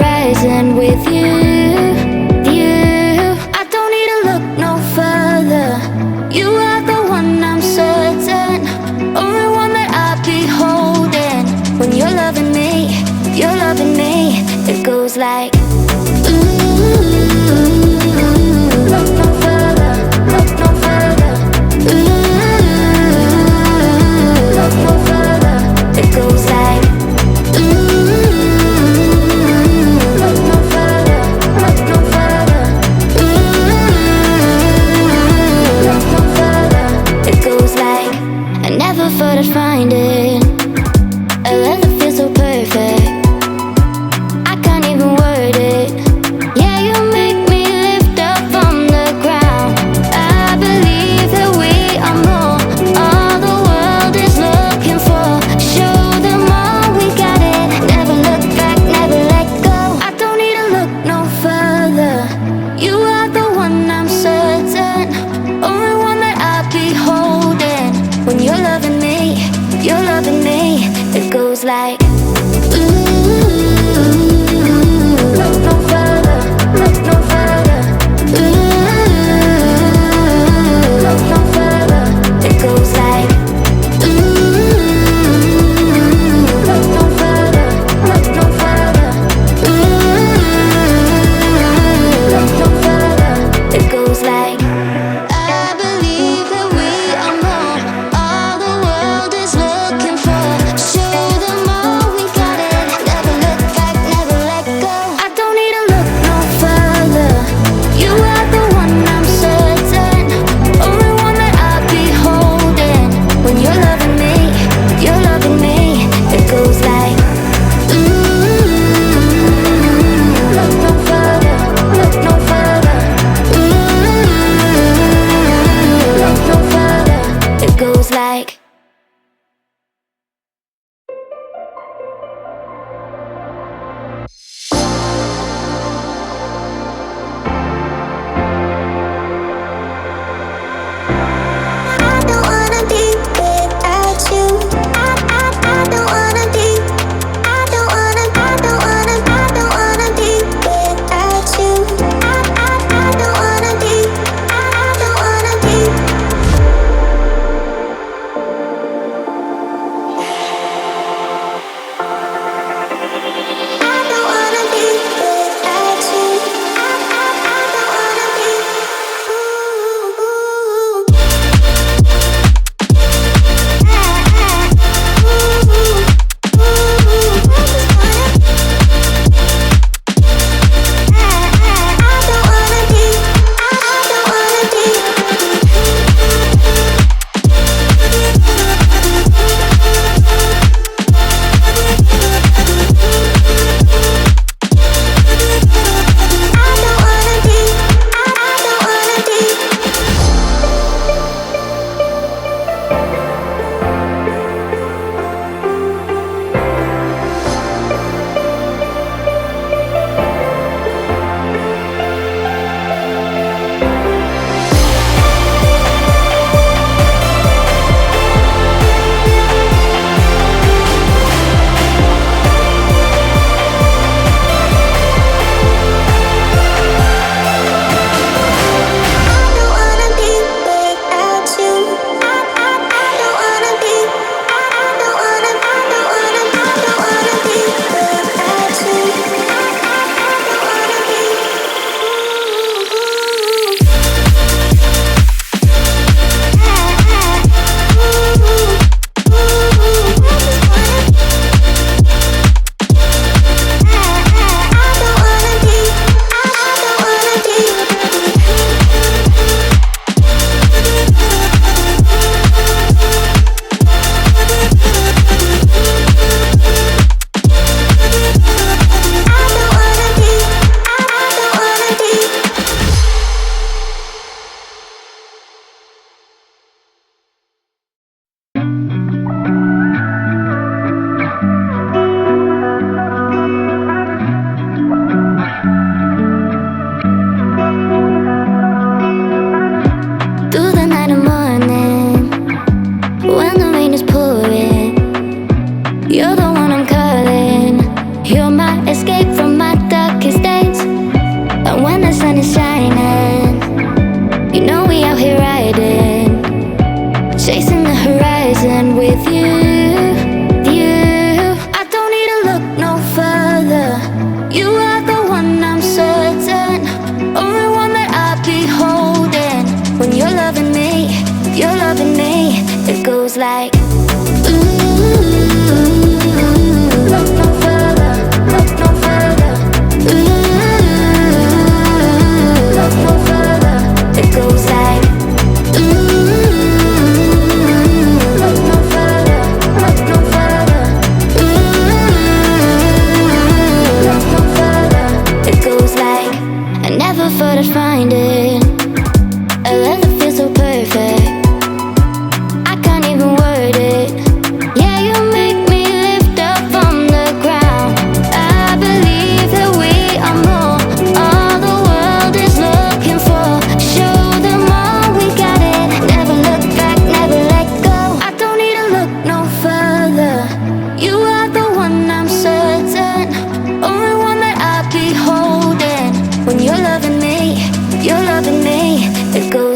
horizon with you. I don't need to look no further. You are the one, I'm certain. Only one that I'll be holding. When you're loving me, it goes like look no further, look no further. Look no further. It goes like look no further, look no further. Look no further. It goes like I never thought I'd find it. A love that feels so perfect. I can't even word it. Yeah, you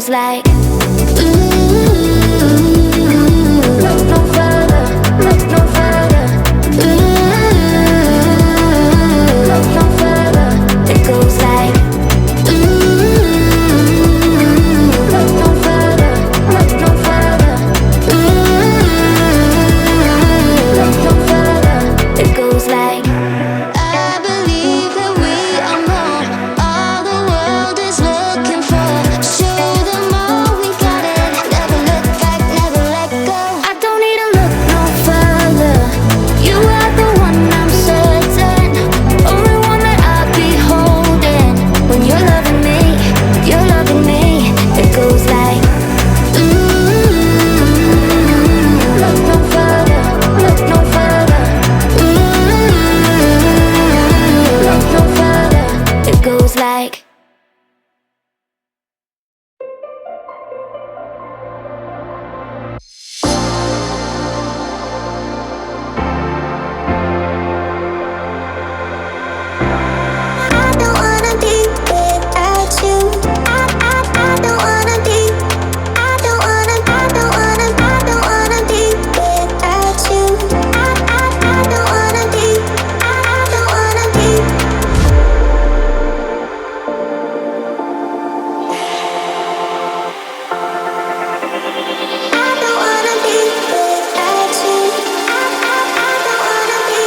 goes like, look no further, look no further. Look no further. It goes like, look no further, look no further. Look no further. It goes like, I believe that we are more. All the world is looking for. Show them all we got it. Never look back, never let go. I don't need to look no further. You are the one, I'm certain. Only one that I'll be holding. When you're loving me, you're loving me. It goes like, look no further, look no further. Look no further. It goes like, I don't wanna be without you. I don't wanna be. I don't wanna be without you. I don't wanna be. I don't wanna be. I don't wanna be without you. I don't wanna be.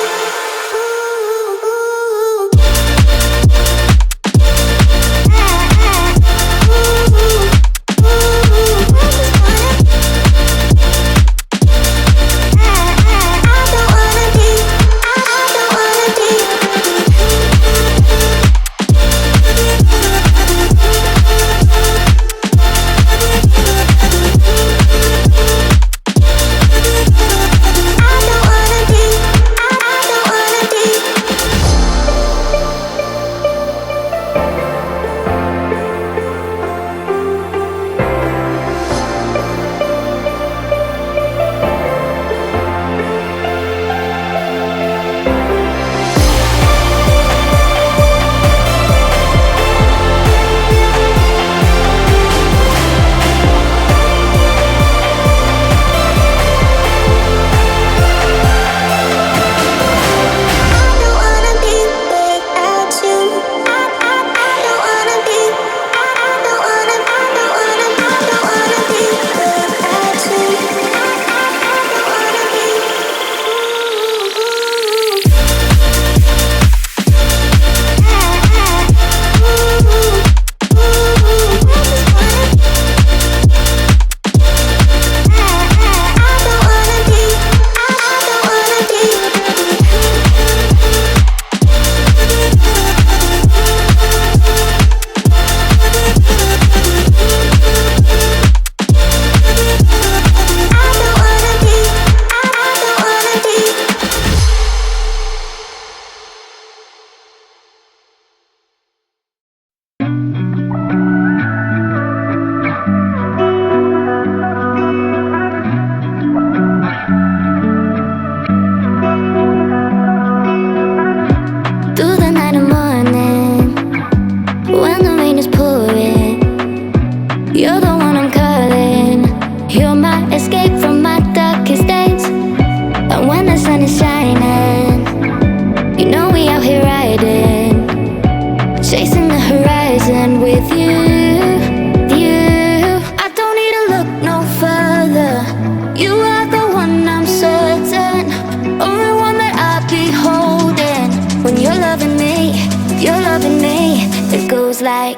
Through the night and morning, when the rain is pouring, you're the one I'm calling. You're my escape from my darkest days. And when the sun is shining, you know we out here riding, chasing the horizon with you. I don't need to look no further. You are the one, I'm certain. Only one that I'll be holding. When you're loving me, you're loving me. It goes like,